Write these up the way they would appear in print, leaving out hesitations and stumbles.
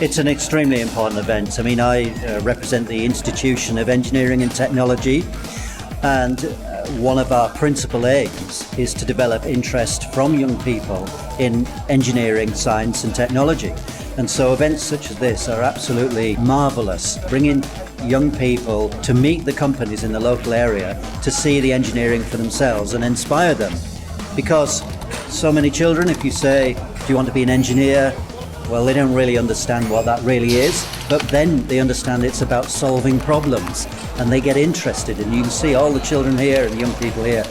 It's an extremely important event. I mean, I represent the Institution of Engineering and Technology, and one of our principal aims is to develop interest from young people in engineering, science and technology. And so events such as this are absolutely marvellous, bringing young people to meet the companies in the local area, to see the engineering for themselves and inspire them. Because so many children, if you say, do you want to be an engineer? Well, they don't really understand what that really is, but then they understand it's about solving problems and they get interested. And you can see all the children here and young people here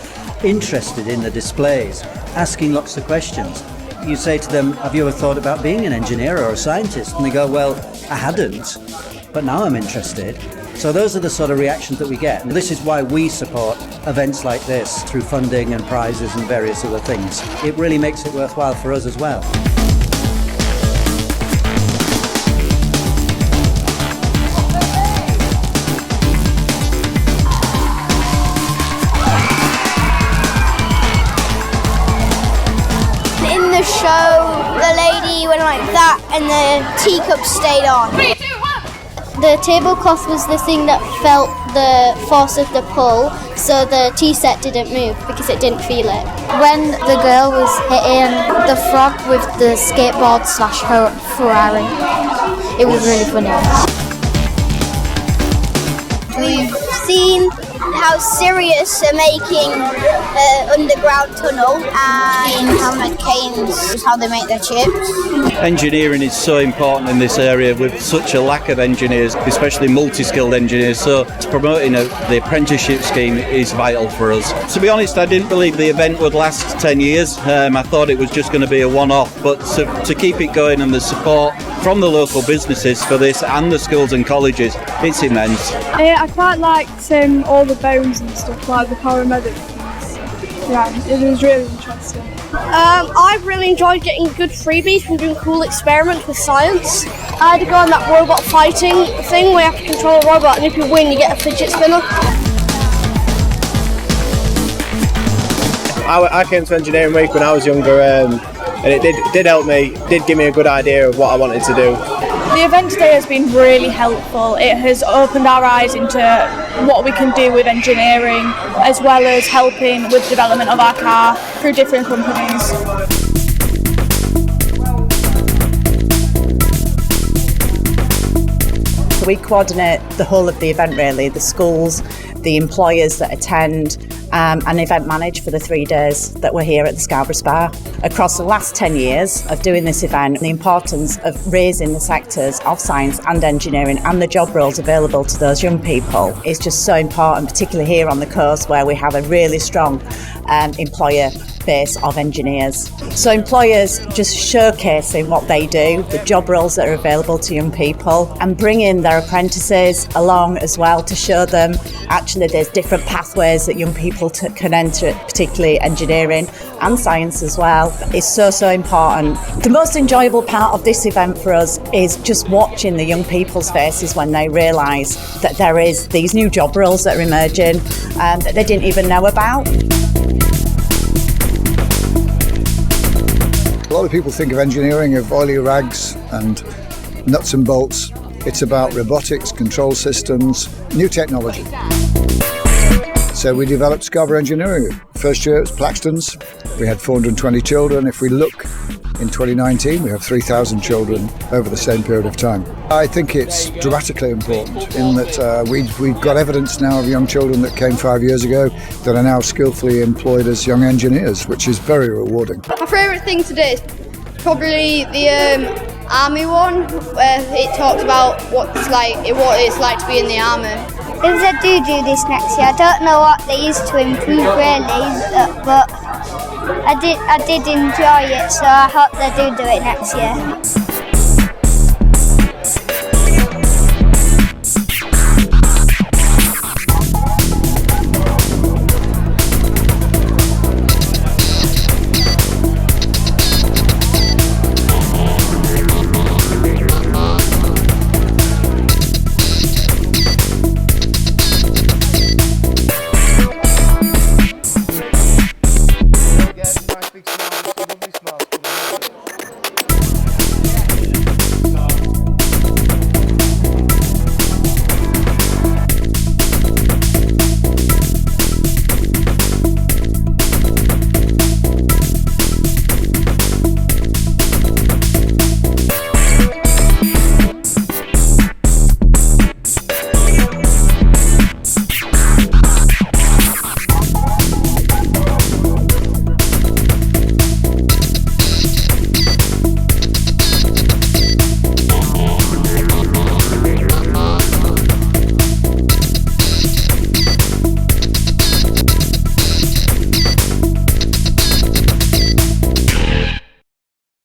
interested in the displays, asking lots of questions. You say to them, have you ever thought about being an engineer or a scientist? And they go, well, I hadn't, but now I'm interested. So those are the sort of reactions that we get. And this is why we support events like this through funding and prizes and various other things. It really makes it worthwhile for us as well. In the show, the lady went like that and the teacup stayed on. 3, 2, 1. The tablecloth was the thing that felt the force of the pull, so the tea set didn't move because it didn't feel it. When the girl was hitting the frog with the skateboard / her Ferrari, it was really funny. We've seen how serious they're making underground tunnel and how McCain's is how they make their chips. Engineering is so important in this area with such a lack of engineers, especially multi-skilled engineers, so promoting the apprenticeship scheme is vital for us. To be honest, I didn't believe the event would last 10 years. I thought it was just going to be a one-off, but to keep it going and the support from the local businesses for this and the schools and colleges, it's immense. I quite liked all the bones and stuff, like the paramedic things. Yeah, it was really interesting. I've really enjoyed getting good freebies from doing cool experiments with science. I had to go on that robot fighting thing where you have to control a robot, and if you win you get a fidget spinner. I came to Engineering Week when I was younger, and it did help me, did give me a good idea of what I wanted to do. The event today has been really helpful. It has opened our eyes into what we can do with engineering, as well as helping with the development of our car through different companies. We coordinate the whole of the event really, the schools, the employers that attend, and event manage for the 3 days that we're here at the Scarborough Spa. Across the last 10 years of doing this event, the importance of raising the sectors of science and engineering and the job roles available to those young people is just so important, particularly here on the coast where we have a really strong employer base of engineers. So employers just showcasing what they do, the job roles that are available to young people, and bringing their apprentices along as well to show them actually there's different pathways that young people can enter, particularly engineering and science as well, is so important. The most enjoyable part of this event for us is just watching the young people's faces when they realise that there is these new job roles that are emerging that they didn't even know about. A lot of people think of engineering of oily rags and nuts and bolts. It's about robotics, control systems, new technology. So we developed Scarborough Engineering. First year it was Plaxton's. We had 420 children. If we look in 2019, we have 3,000 children over the same period of time. I think it's dramatically important in that we've got evidence now of young children that came 5 years ago that are now skillfully employed as young engineers, which is very rewarding. My favourite thing today is probably the army one, where it talks about what it's like to be in the army. If they do this next year, I don't know what they used to improve really, but I did enjoy it, so I hope they do it next year.